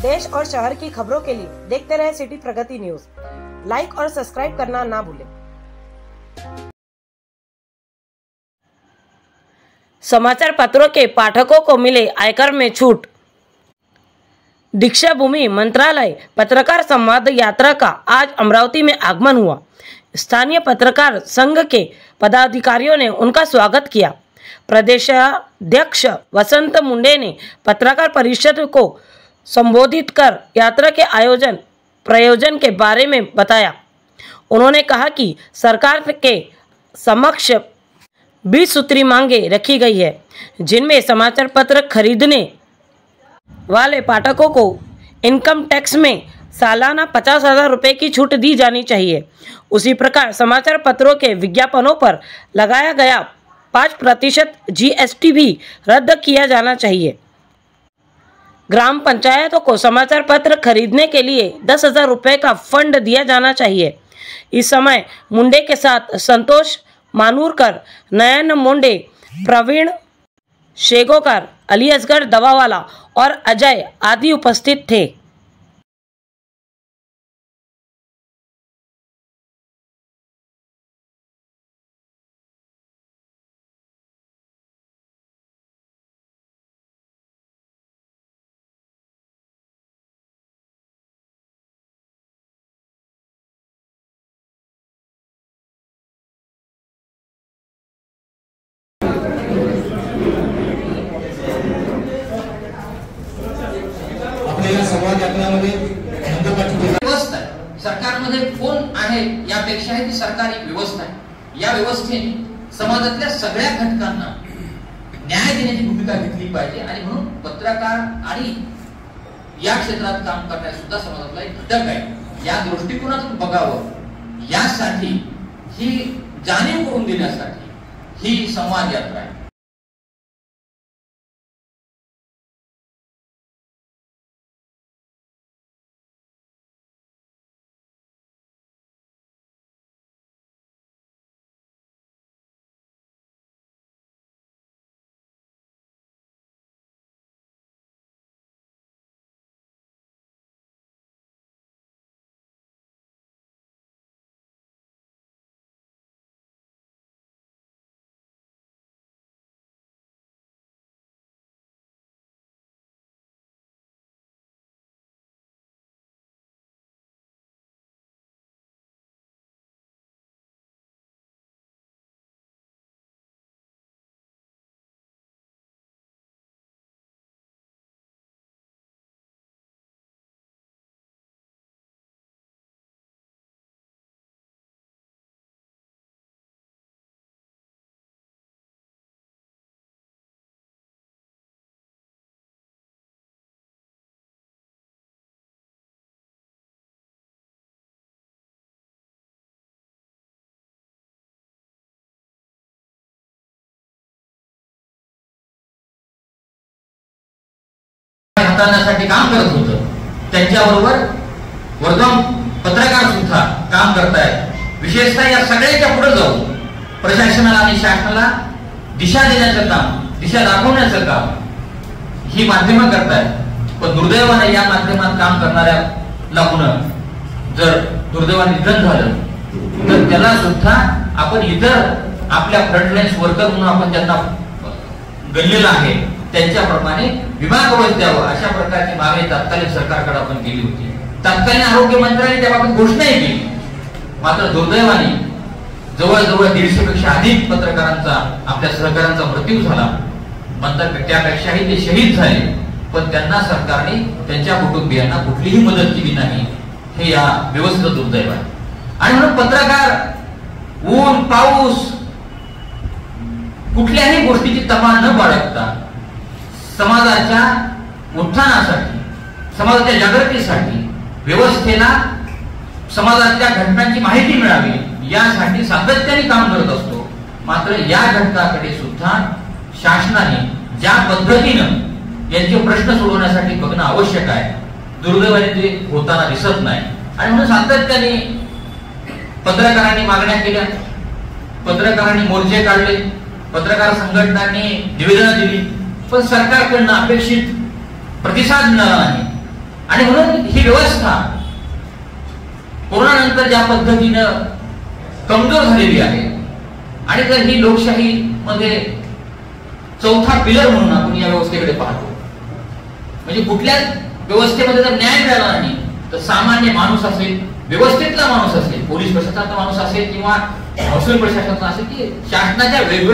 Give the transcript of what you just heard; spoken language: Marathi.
देश और शहर की खबरों के लिए देखते रहे सिटी प्रगति न्यूज। लाइक और सब्सक्राइब करना ना भूलें। समाचार पत्रों के पाठकों को मिले आयकर में छूट। दीक्षाभूमि मंत्रालय पत्रकार संवाद यात्रा का आज अमरावती में आगमन हुआ। स्थानीय पत्रकार संघ के पदाधिकारियों ने उनका स्वागत किया। प्रदेशाध्यक्ष वसंत मुंडे ने पत्रकार परिषद को संबोधित कर यात्रा के प्रयोजन के बारे में बताया। उन्होंने कहा कि सरकार के समक्ष 20 सूत्री मांगे रखी गई है, जिनमें समाचार पत्र खरीदने वाले पाठकों को इनकम टैक्स में सालाना 50,000 रुपये की छूट दी जानी चाहिए। उसी प्रकार समाचार पत्रों के विज्ञापनों पर लगाया गया 5% GST भी रद्द किया जाना चाहिए। ग्राम पंचायतों को समाचार पत्र खरीदने के लिए 10,000 रुपये का फंड दिया जाना चाहिए। इस समय मुंडे के साथ संतोष मानूरकर, नयन मुंडे, प्रवीण शेगोकर, अली असगर दवावाला और अजय आदि उपस्थित थे। संवाद यात्रामध्ये व्यवस्था आहे, सरकारमध्ये कोण आहे यापेक्षा ती सरकारी व्यवस्था आहे। या व्यवस्थेने समाजातल्या सगळ्या घटकांना न्याय देण्याची भूमिका घेतली पाहिजे आणि म्हणून पत्रकार आणि या क्षेत्रात काम करणारे सुद्धा समाजातला एक घटक आहे। या दृष्टिकोनातून बघावं यासाठी ही जाणीव करून देण्यासाठी ही संवाद यात्रा आहे। हाताळण्यासाठी काम करत होतं, त्यांच्याबरोबर वर्धमान पत्रकार सुद्धा काम करतायत। विशेषतः या सगळ्याच्या पुढे जाऊन प्रशासनाला आणि शासनाला दिशा देण्याचं काम, दिशा दाखवण्याचं काम ही माध्यमं करतायत। पण दुर्दैवाने या माध्यमात काम करणाऱ्या लागून जर दुर्दैवाने निधन झालं तर त्याला सुद्धा आपण इतर आपल्या फ्रंटलाईन्स वर्कर म्हणून आपण त्यांना गणलेलं आहे त्यांच्याप्रमाणे विमा कवच द्यावं अशा प्रकारची मागणी तत्कालीन सरकारकडे आपण केली होती। तत्कालीन आरोग्य मंत्र्यांनी त्याबाबत घोषणाही केली, मात्र दुर्दैवाने जवळजवळ 150 पेक्षा अधिक पत्रकारांचा, आपल्या सहकाऱ्यांचा मृत्यू झाला। नंतर त्यापेक्षाही ते शहीद झाले, पण त्यांना सरकारने त्यांच्या कुटुंबियांना कुठलीही मदत केली नाही। हे या व्यवस्थेचं दुर्दैव आहे। आणि म्हणून पत्रकार ऊन पाऊस कुठल्याही गोष्टीची तमा न बाळगता समाजाच्या उत्थानासाठी, समाजाच्या जागृतीसाठी, व्यवस्थेला समाजातल्या घटनांची माहिती मिळावी यासाठी सातत्याने काम करत असतो। मात्र या घटकाकडे सुद्धा शासनाने ज्या पद्धतीनं यांचे प्रश्न सोडवण्यासाठी बघणं आवश्यक आहे, दुर्दैवाने ते होताना दिसत नाही। आणि म्हणून सातत्याने पत्रकारांनी मागण्या केल्या, पत्रकारांनी मोर्चे काढले, पत्रकार संघटनांनी निवेदन दिली, पण सरकारकडून अपेक्षित प्रतिसाद मिळाला नाही। आणि म्हणून ही व्यवस्था कोरोनानंतर ज्या पद्धतीनं कमजोर झालेली आहे आणि जर ही लोकशाही मध्ये चौथा पिलर म्हणून आपण या व्यवस्थेकडे पाहतो, म्हणजे कुठल्याच व्यवस्थेमध्ये जर न्याय मिळाला नाही तर सामान्य माणूस असेल, व्यवस्थेतला माणूस असेल, पोलीस प्रशासनाचा माणूस असेल किंवा महसूल प्रशासनाचा असेल की शासनाच्या वेगवेगळ्या